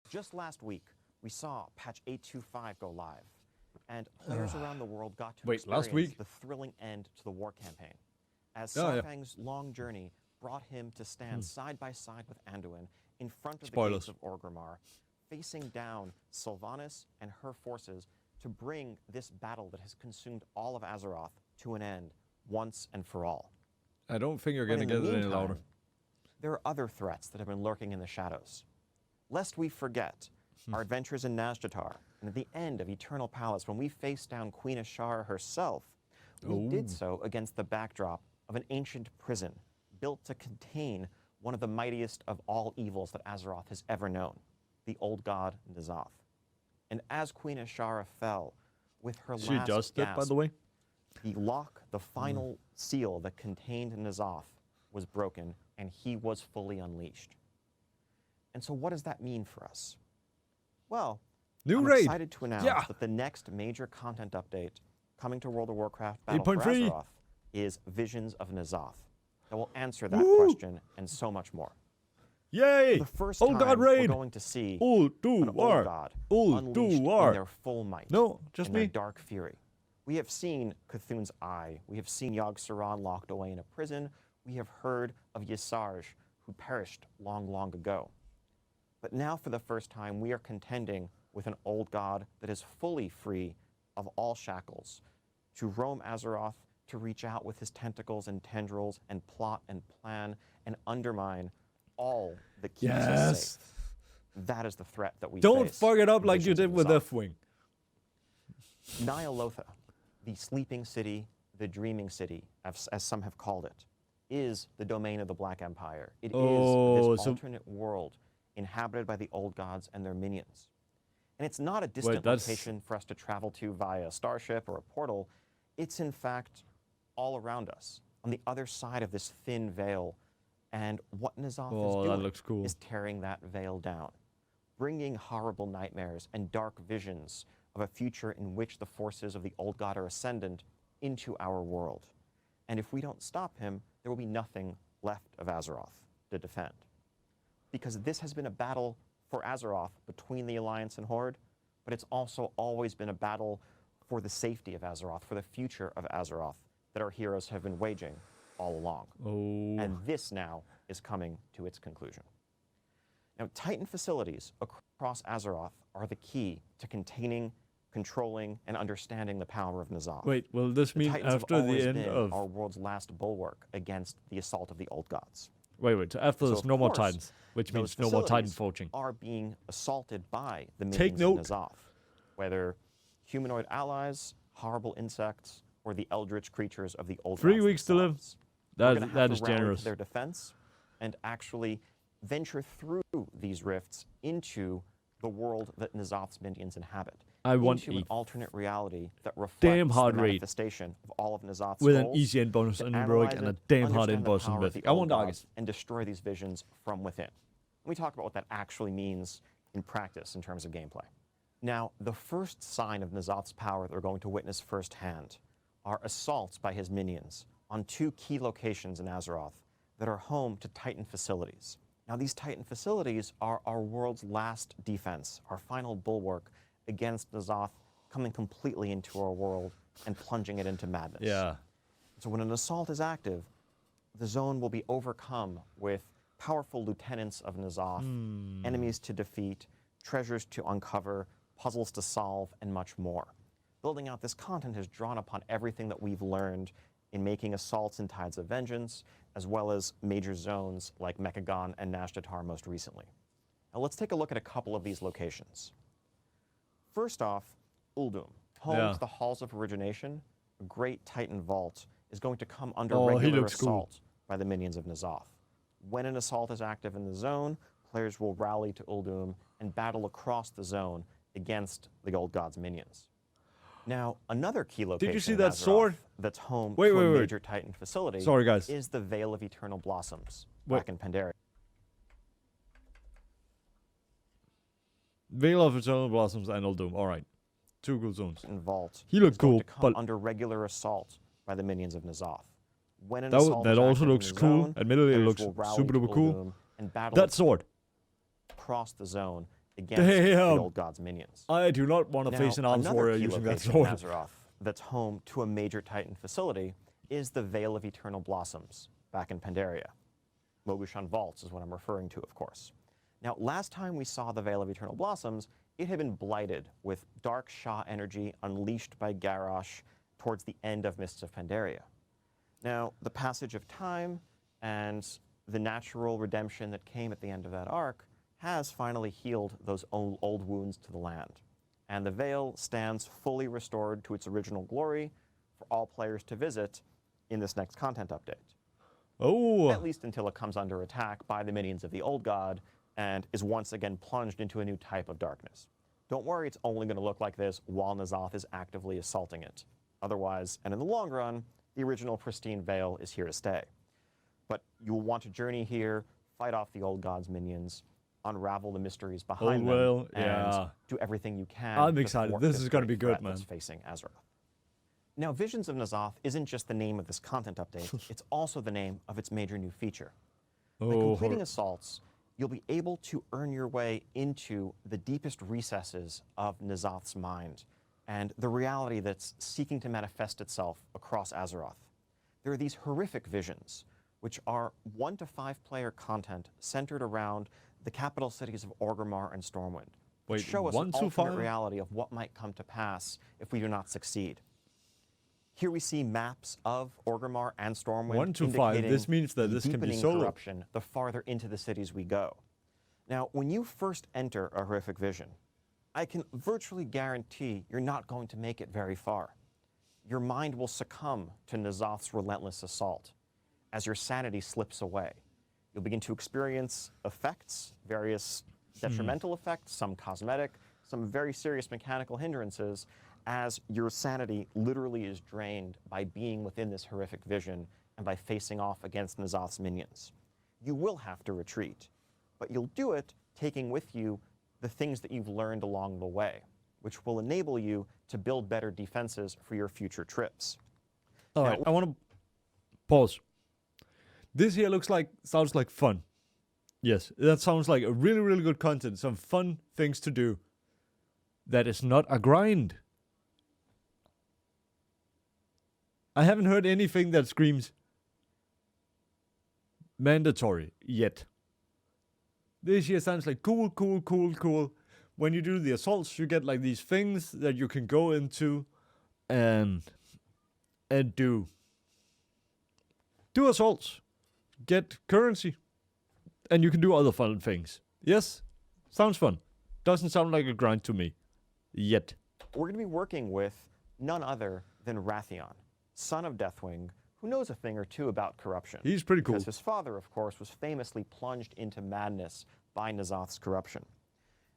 Just last week, we saw patch 825 go live, and players around the world got to experience the thrilling end to the war campaign, as Saurfang's long journey brought him to stand side by side with Anduin in front of the gates of Orgrimmar, facing down Sylvanas and her forces to bring this battle that has consumed all of Azeroth to an end once and for all. I don't think you're going to get it any louder. There are other threats that have been lurking in the shadows. Lest we forget our adventures in Nazjatar, and at the end of Eternal Palace, when we faced down Queen Ashara herself, we did so against the backdrop of an ancient prison built to contain one of the mightiest of all evils that Azeroth has ever known, the old god Ny'alotha. And as Queen Ashara fell, with her last gasp, by the way, the lock, the final seal that contained Ny'alotha, was broken, and he was fully unleashed. And so what does that mean for us? Well, I'm excited to announce that the next major content update coming to World of Warcraft Battle for Azeroth is Visions of Ny'alotha. That will answer that question and so much more. Yay! For the first time, we're going to see an old god unleashed in their full might, in their dark fury. We have seen Cthulhu's Eye. We have seen Yogg-Saron locked away in a prison. We have heard of Ysarj, who perished long, long ago. But now, for the first time, we are contending with an old god that is fully free of all shackles, to roam Azeroth, to reach out with his tentacles and tendrils and plot and plan and undermine all that keeps us safe. That is the threat that we face. Don't fuck it up like you did with F-Wing. Ny'alotha, the sleeping city, the dreaming city, as some have called it, is the domain of the Black Empire. It is this alternate world inhabited by the old gods and their minions. And it's not a distant location for us to travel to via a starship or a portal. It's in fact all around us, on the other side of this thin veil. And what Ny'alotha is doing is tearing that veil down, bringing horrible nightmares and dark visions of a future in which the forces of the old god are ascendant into our world. And if we don't stop him, there will be nothing left of Azeroth to defend. Because this has been a battle for Azeroth between the Alliance and Horde, but it's also always been a battle for the safety of Azeroth, for the future of Azeroth, that our heroes have been waging all along. And this now is coming to its conclusion. Now, Titan facilities across Azeroth are the key to containing, controlling, and understanding the power of Ny'alotha. Wait, will this mean after the end of our world's last bulwark against the assault of the old gods? Wait, so after there's no more Titans, which means no more titanforging. Are being assaulted by the minions of Ny'alotha, whether humanoid allies, horrible insects, or the eldritch creatures of the old gods 3 weeks themselves. to live. That is generous. To their defense and actually venture through these rifts into the world that Ny'alotha's minions inhabit. I want into an alternate reality that reflects damn hard the raid manifestation of all of Ny'alotha's with goals, an easy end bonus on heroic and a damn hard end bonus on Mythic. I want August. And destroy these visions from within. And we talk about what that actually means in practice in terms of gameplay. Now, the first sign of Ny'alotha's power that we're going to witness firsthand are assaults by his minions on 2 key locations in Azeroth that are home to Titan facilities. Now, these Titan facilities are our world's last defense, our final bulwark against Ny'alotha coming completely into our world and plunging it into madness. Yeah. So when an assault is active, the zone will be overcome with powerful lieutenants of Ny'alotha, enemies to defeat, treasures to uncover, puzzles to solve, and much more. Building out this content has drawn upon everything that we've learned in making assaults in Tides of Vengeance, as well as major zones like Mechagon and Nazjatar most recently. Now let's take a look at a couple of these locations. First off, Uldum, home to the Halls of Origination, a great Titan vault, is going to come under regular assault by the minions of Ny'alotha. When an assault is active in the zone, players will rally to Uldum and battle across the zone against the old god's minions. Now, another key location Did you see that sword that's home to a major Titan facility is the Veil of Eternal Blossoms back in Pandaria. Veil of Eternal Blossoms and Uldum. All right. 2 good zones. And Vault. He looked cool, but under regular assault by the minions of Ny'alotha. When an that also looks cool. Admittedly, it looks super duper cool. And battle that sword across the zone against the Damn. old god's minions. I do not want to Now, face an arms another warrior key using that location in sword. Azeroth that's home to a major Titan facility is the Veil of Eternal Blossoms back in Pandaria. Mogushan Vaults is what I'm referring to, of course. Now, last time we saw the Veil of Eternal Blossoms, it had been blighted with dark Shah energy unleashed by Garrosh towards the end of Mists of Pandaria. Now, the passage of time and the natural redemption that came at the end of that arc has finally healed those old wounds to the land. And the Veil stands fully restored to its original glory for all players to visit in this next content update. Oh. At least until it comes under attack by the minions of the old god and is once again plunged into a new type of darkness. Don't worry, it's only going to look like this while Ny'alotha is actively assaulting it. Otherwise, and in the long run, the original pristine Veil is here to stay. But you'll want to journey here, fight off the old god's minions, unravel the mysteries behind them, and do everything you can. I'm excited. This is going to be good, man. Facing Azeroth. Now, Visions of Ny'alotha isn't just the name of this content update, it's also the name of its major new feature. By completing assaults, you'll be able to earn your way into the deepest recesses of Ny'alotha's mind and the reality that's seeking to manifest itself across Azeroth. There are these horrific visions, which are 1 to 5 player content centered around the capital cities of Orgrimmar and Stormwind, which show us an alternate reality of what might come to pass if we do not succeed. Here we see maps of Orgrimmar and Stormwind 1 to 5. This means that this can be solo. Corruption the farther into the cities we go. Now, when you first enter a horrific vision, I can virtually guarantee you're not going to make it very far. Your mind will succumb to Ny'alotha's relentless assault. As your sanity slips away, you'll begin to experience effects, various detrimental effects, some cosmetic, some very serious mechanical hindrances, as your sanity literally is drained by being within this horrific vision and by facing off against Ny'alotha's minions. You will have to retreat, but you'll do it taking with you the things that you've learned along the way, which will enable you to build better defenses for your future trips. All right, I want to pause. This here sounds like fun. Yes, that sounds like a really, really good content. Some fun things to do. That is not a grind. I haven't heard anything that screams mandatory yet. This here sounds like cool. When you do the assaults, you get like these things that you can go into and do assaults, get currency, and you can do other fun things. Yes, sounds fun. Doesn't sound like a grind to me yet. We're going to be working with none other than Wrathion, son of Deathwing, who knows a thing or two about corruption. He's pretty cool. Because his father, of course, was famously plunged into madness by Ny'alotha's corruption.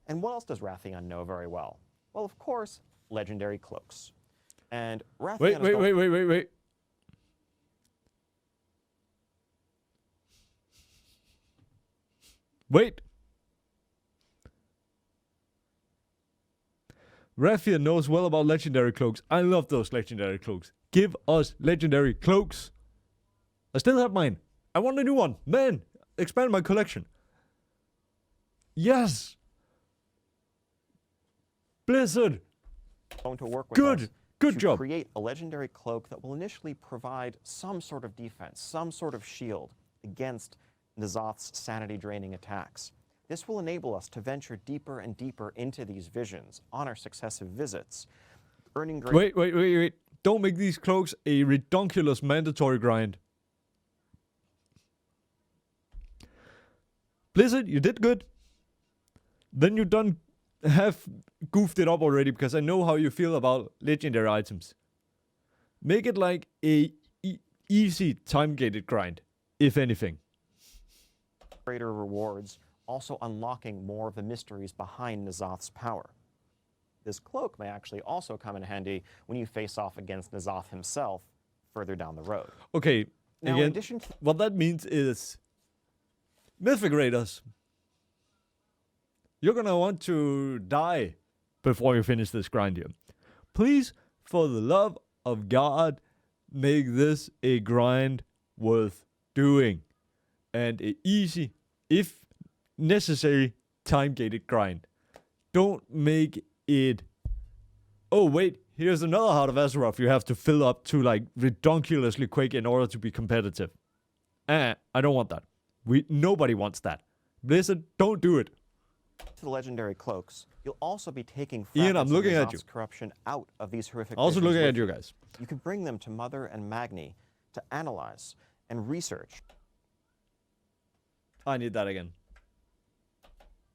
And what else does Wrathion know very well? Well, of course, legendary cloaks. And Wrathion Wait. Wait. Wrathion knows well about legendary cloaks. I love those legendary cloaks. Give us legendary cloaks. I still have mine. I want a new one. Man, expand my collection. Yes. Blizzard. Going to work with us Good to job. Create a legendary cloak that will initially provide some sort of defense, some sort of shield against Ny'alotha's sanity-draining attacks. This will enable us to venture deeper and deeper into these visions on our successive visits, earning great... Wait. Don't make these cloaks a redonkulous mandatory grind. Blizzard, you did good. Then you have goofed it up already because I know how you feel about legendary items. Make it like a easy time-gated grind, if anything. Greater rewards, also unlocking more of the mysteries behind Ny'alotha's power. This cloak may actually also come in handy when you face off against Ny'alotha himself further down the road. Okay, now, again, in addition to what that means is Mythic Raiders, you're gonna want to die before you finish this grind here. Please, for the love of God, make this a grind worth doing. And a easy, if necessary, time-gated grind. don't make it. Oh wait, here's another Heart of Azeroth you have to fill up to like ridiculously quick in order to be competitive. I don't want that. Nobody wants that. Blizzard, don't do it. To the legendary cloaks, you'll also be taking Ian, I'm fragments of looking at you. N'Zoth's corruption out of these horrific Also visions looking with at you guys. You can bring them to Mother and Magni to analyze and research. I need that again.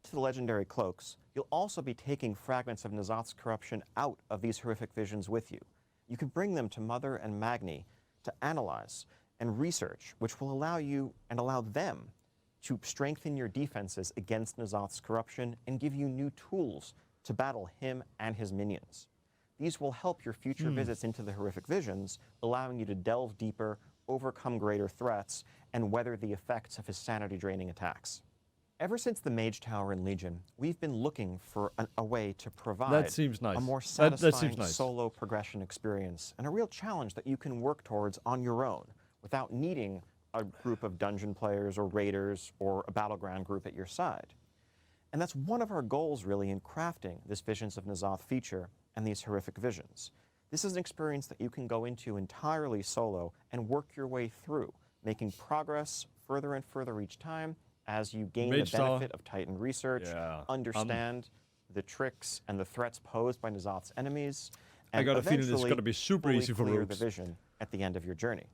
To the legendary cloaks, you'll also be taking fragments of N'Zoth's corruption out of these horrific visions with you. You can bring them to Mother and Magni to analyze and research, which will allow you and allow them to strengthen your defenses against N'Zoth's corruption and give you new tools to battle him and his minions. These will help your future visits into the horrific visions, allowing you to delve deeper, overcome greater threats, and weather the effects of his sanity-draining attacks. Ever since the Mage Tower in Legion, we've been looking for a way to provide That seems nice. a more That satisfying seems nice. solo progression experience and a real challenge that you can work towards on your own without needing a group of dungeon players or raiders or a battleground group at your side. And that's one of our goals really in crafting this Visions of N'Zoth feature and these horrific visions. This is an experience that you can go into entirely solo and work your way through, making progress further and further each time as you gain Mage the Tower. benefit of Titan research, Yeah. understand the tricks and the threats posed by N'Zoth's enemies, I and got a feeling it's eventually gonna be super fully easy for clear rogues. the vision at the end of your journey.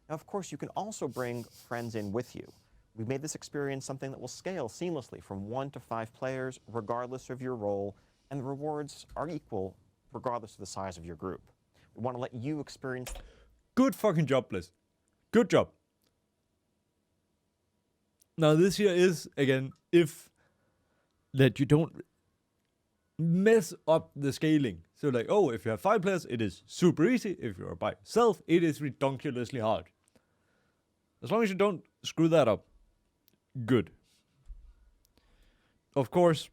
Now, of course, you can also bring friends in with you. We've made this experience something that will scale seamlessly from 1 to 5 players, regardless of your role, and the rewards are equal regardless of the size of your group. We want to let you experience Good fucking job, Bliss. Good job. Now this here is, again, if that you don't mess up the scaling. So like, oh, if you have 5 players, it is super easy. If you're by yourself, it is ridiculously hard. As long as you don't screw that up. Good. Of course,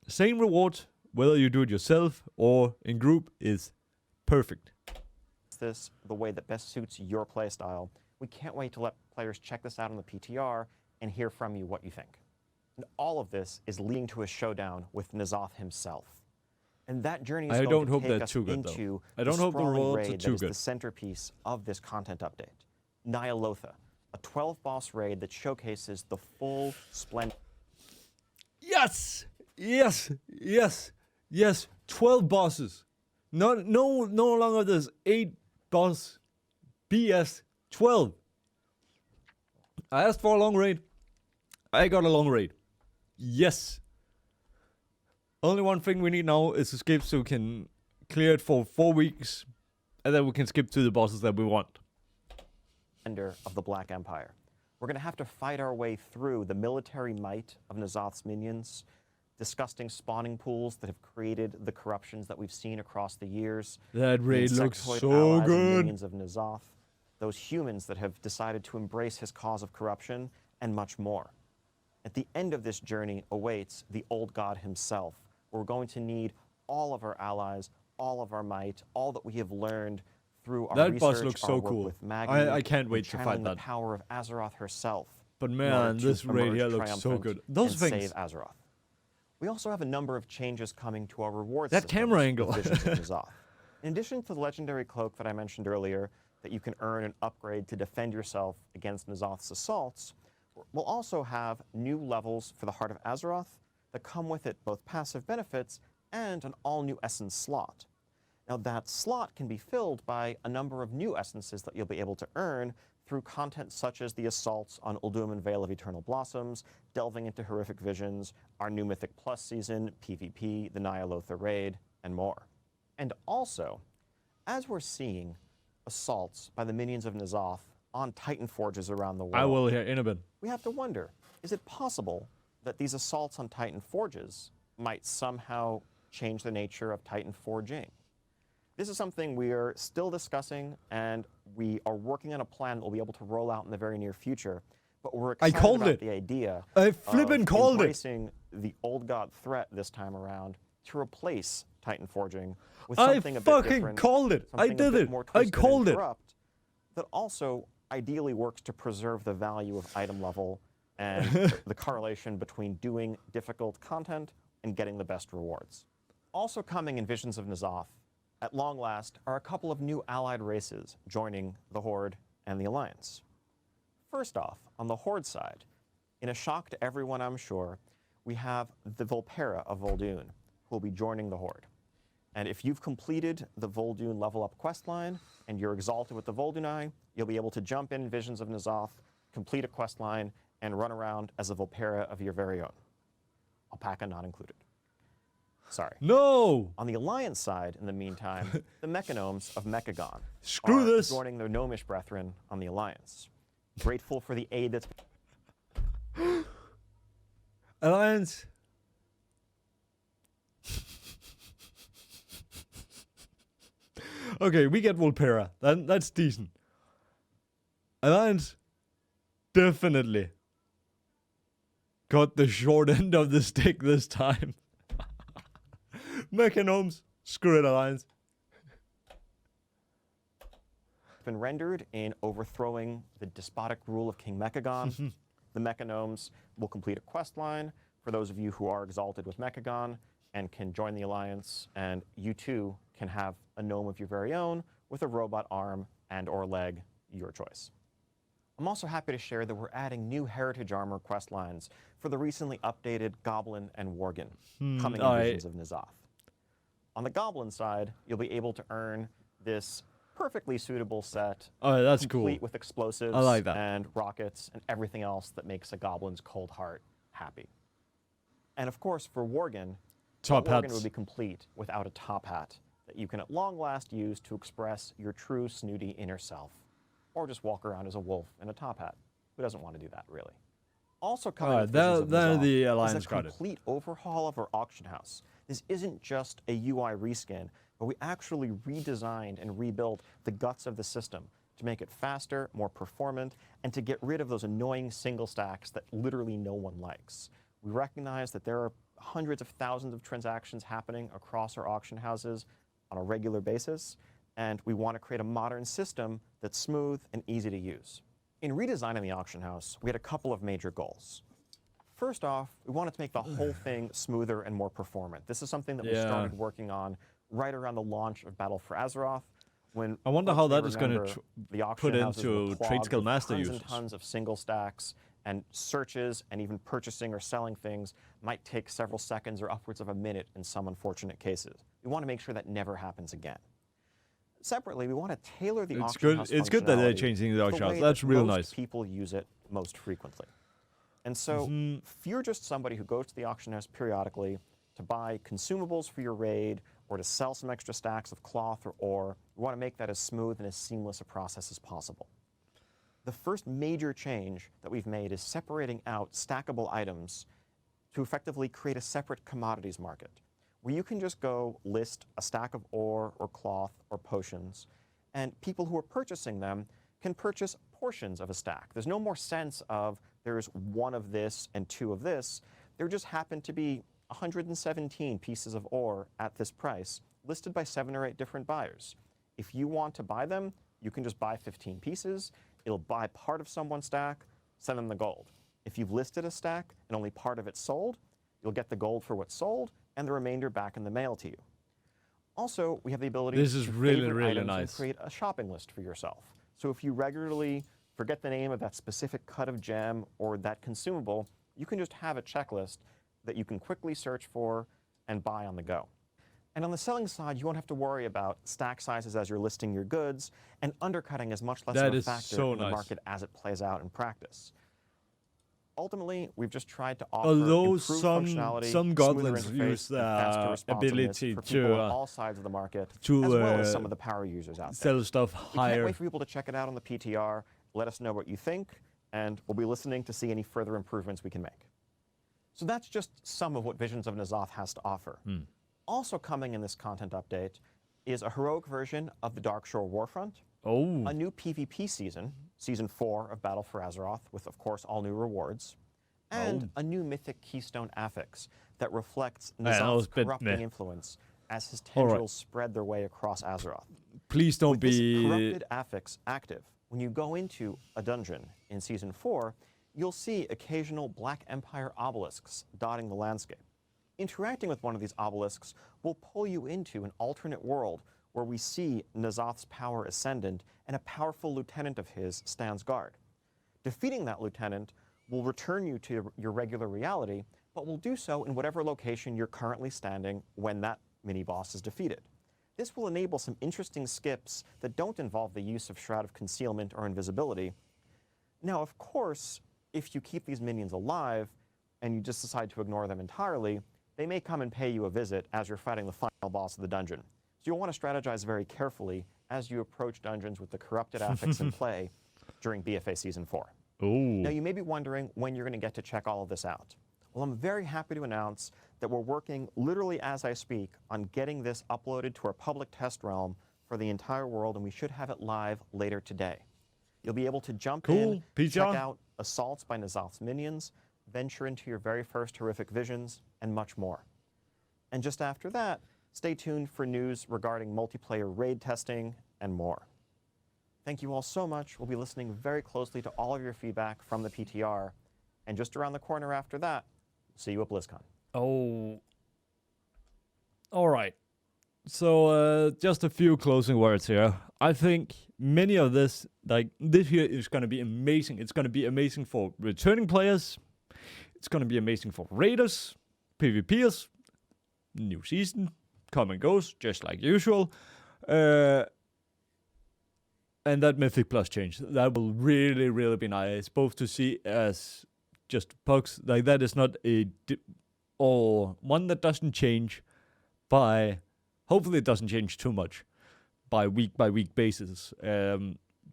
same rewards, whether you do it yourself or in group, is perfect. this the way that best suits your playstyle. We can't wait to let players check this out on the PTR and hear from you what you think. And all of this is leading to a showdown with N'Zoth himself. And that journey is I going don't to hope take that's us too good, though. into I don't hope the sprawling rewards are raid too that is good. the centerpiece of this content update. Ny'alotha, a 12-boss raid that showcases the full splendor. Yes! Yes! Yes! Yes! 12 bosses. No longer this 8 boss BS. 12. I asked for a long raid. I got a long raid. Yes. Only one thing we need now is to skip so we can clear it for 4 weeks. And then we can skip to the bosses that we want. Of the Black Empire. We're going to have to fight our way through the military might of N'Zoth's minions, disgusting spawning pools that have created the corruptions that we've seen across the years. That the raid looks insectoid so allies and good. Minions of N'Zoth, those humans that have decided to embrace his cause of corruption, and much more. At the end of this journey awaits the old god himself. We're going to need all of our allies, all of our might, all that we have learned through our That research, boss looks our so work cool. with Magni, I can't wait and to channeling fight the that. power of Azeroth herself. But in man, order to this raid emerge here looks so triumphant good. Those and things. save Azeroth. We also have a number of changes coming to our rewards. That systems camera with angle. Visions of N'Zoth. In addition to the legendary cloak that I mentioned earlier, that you can earn and upgrade to defend yourself against N'Zoth's assaults, we'll also have new levels for the Heart of Azeroth that come with it both passive benefits and an all-new essence slot. Now that slot can be filled by a number of new essences that you'll be able to earn through content such as the assaults on Uldum and Vale of Eternal Blossoms, delving into horrific visions, our new Mythic Plus season, PvP, the Ny'alotha raid, and more. And also, as we're seeing assaults by the minions of N'Zoth on Titan forges around the world, I will hear in a bit. we have to wonder, is it possible that these assaults on Titan forges might somehow change the nature of Titan forging? This is something we are still discussing, and we are working on a plan that we'll be able to roll out in the very near future. But we're excited called about it. the idea I of flippin' called it. embracing the old god threat this time around to replace Titan forging with I something a bit fucking different, called it. I something a did bit it. more I twisted called and it. corrupt, that also ideally works to preserve the value of item level and the correlation between doing difficult content and getting the best rewards. Also coming in Visions of N'Zoth, at long last, are a couple of new allied races joining the Horde and the Alliance. First off, on the Horde side, in a shock to everyone I'm sure, we have the Volpera of Vol'dun, who will be joining the Horde. And if you've completed the Vol'dun level up questline and you're exalted with the Vol'dunai, you'll be able to jump in Visions of N'Zoth, complete a questline, and run around as a Volpera of your very own. Alpaca not included. Sorry. No! On the Alliance side, in the meantime, the Mechanomes of Mechagon Screw are this! joining their gnomish brethren on the Alliance. Grateful for the aid that's... Alliance. Okay, we get Volpera. That's decent. Alliance definitely got the short end of the stick this time. Mechanomes, screw it, Alliance. been rendered in overthrowing the despotic rule of King Mechagon. The Mechanomes will complete a quest line for those of you who are exalted with Mechagon and can join the Alliance, and you too can have a gnome of your very own with a robot arm and or leg, your choice. I'm also happy to share that we're adding new heritage armor quest lines for the recently updated Goblin and Worgen coming in Visions of N'Zoth. On the Goblin side, you'll be able to earn this perfectly suitable set, Oh, that's complete cool. with explosives I like that. and rockets and everything else that makes a Goblin's cold heart happy. And of course, for Worgen, Top Worgen hats. would be complete without a top hat that you can at long last use to express your true snooty inner self, or just walk around as a wolf in a top hat. Who doesn't want to do that, really? Also coming with Visions of there N'Zoth the is Alliance a got it. complete overhaul of our auction house. This isn't just a UI reskin, but we actually redesigned and rebuilt the guts of the system to make it faster, more performant, and to get rid of those annoying single stacks that literally no one likes. We recognize that there are hundreds of thousands of transactions happening across our auction houses on a regular basis, and we want to create a modern system that's smooth and easy to use. In redesigning the auction house, we had a couple of major goals. First off, we wanted to make the whole thing smoother and more performant. This is something that we started working on right around the launch of Battle for Azeroth. When I wonder how that is going remember, to the auction put houses were into clogged trade skill with master tons users. and tons of single stacks, and searches and even purchasing or selling things might take several seconds or upwards of a minute in some unfortunate cases. We want to make sure that never happens again. Separately, we want to tailor the auction house It's good that they're functionality changing the to auction house. way That's that real most nice. people use it most frequently. And so, if you're just somebody who goes to the auction house periodically to buy consumables for your raid or to sell some extra stacks of cloth or ore, we want to make that as smooth and as seamless a process as possible. The first major change that we've made is separating out stackable items to effectively create a separate commodities market, where you can just go list a stack of ore or cloth or potions, and people who are purchasing them can purchase portions of a stack. There's no more sense of there's one of this and two of this. There just happen to be 117 pieces of ore at this price, listed by 7 or 8 different buyers. If you want to buy them, you can just buy 15 pieces. It'll buy part of someone's stack, send them the gold. If you've listed a stack and only part of it sold, you'll get the gold for what's sold and the remainder back in the mail to you. Also, we have the ability This is to really, favorite really items and nice. create a shopping list for yourself. So if you regularly forget the name of that specific cut of gem or that consumable, you can just have a checklist that you can quickly search for and buy on the go. And on the selling side, you won't have to worry about stack sizes as you're listing your goods, and undercutting is much less of a factor in the market as it plays out in practice. Ultimately, we've just tried to offer Although improved some functionality, goblins smoother interface, use and faster responsiveness ability for people to, on all sides of the market, to, as well as some of the power users out there. sell stuff We can't higher. wait for people to check it out on the PTR. Let us know what you think, and we'll be listening to see any further improvements we can make. So that's just some of what Visions of N'Zoth has to offer. Also coming in this content update is a heroic version of the Darkshore Warfront, Oh, a new PvP season, Season 4 of Battle for Azeroth, with, of course, all new rewards, and a new Mythic Keystone Affix that reflects that was N'Zoth's a bit corrupting meh. influence as his All right. tendrils spread their way across Azeroth. please don't With this be. corrupted affix active, when you go into a dungeon in Season 4, you'll see occasional Black Empire obelisks dotting the landscape. Interacting with one of these obelisks will pull you into an alternate world where we see N'Zoth's power ascendant and a powerful lieutenant of his stands guard. Defeating that lieutenant will return you to your regular reality, but will do so in whatever location you're currently standing when that mini-boss is defeated. This will enable some interesting skips that don't involve the use of Shroud of Concealment or invisibility. Now, of course, if you keep these minions alive and you just decide to ignore them entirely, they may come and pay you a visit as you're fighting the final boss of the dungeon. So you'll want to strategize very carefully as you approach dungeons with the corrupted affix in play during BFA Season 4. Ooh. Now, you may be wondering when you're going to get to check all of this out. Well, I'm very happy to announce that we're working literally as I speak on getting this uploaded to our public test realm for the entire world, and we should have it live later today. You'll be able to jump in, check out assaults by N'Zoth's minions, venture into your very first horrific visions, and much more. And just after that, stay tuned for news regarding multiplayer raid testing and more. Thank you all so much. We'll be listening very closely to all of your feedback from the PTR. And just around the corner after that, see you at BlizzCon. Oh. All right. So just a few closing words here. I think many of this, like this here is going to be amazing. It's going to be amazing for returning players. It's going to be amazing for raiders, PvPers, new season, come and goes, just like usual. And that Mythic Plus change, that will really, really be nice, both to see as just bugs, like that is not or one that doesn't change hopefully it doesn't change too much by week basis.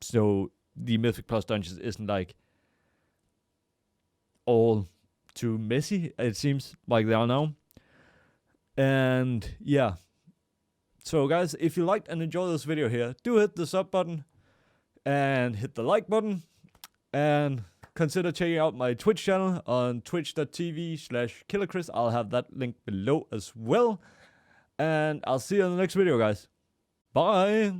So the Mythic Plus dungeons isn't like all too messy, it seems like they are now. And yeah. So guys, if you liked and enjoyed this video here, do hit the sub button and hit the like button, and consider checking out my Twitch channel on twitch.tv/KillerChris. I'll have that link below as well. And I'll see you in the next video, guys. Bye!